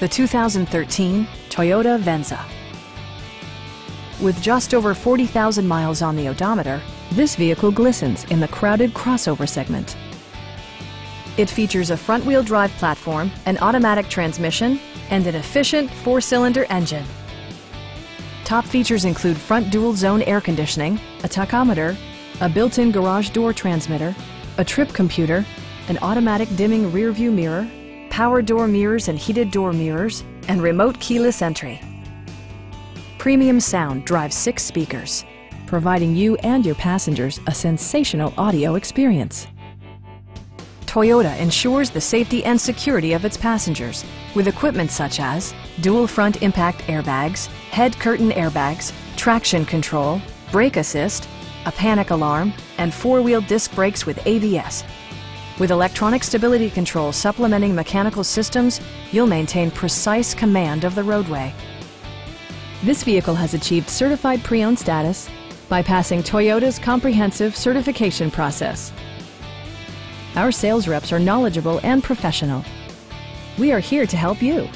the 2013 Toyota Venza. With just over 40,000 miles on the odometer, this vehicle glistens in the crowded crossover segment. It features a front-wheel drive platform, an automatic transmission, and an efficient 4-cylinder engine. Top features include front dual-zone air conditioning, a tachometer, a built-in garage door transmitter, a trip computer, an automatic dimming rear-view mirror, power door mirrors and heated door mirrors, and remote keyless entry. Premium sound drives 6 speakers, providing you and your passengers a sensational audio experience. Toyota ensures the safety and security of its passengers with equipment such as dual front impact airbags, head curtain airbags, traction control, brake assist, a panic alarm, and 4-wheel disc brakes with ABS. With electronic stability control supplementing mechanical systems, you'll maintain precise command of the roadway. This vehicle has achieved certified pre-owned status by passing Toyota's comprehensive certification process. Our sales reps are knowledgeable and professional. We are here to help you.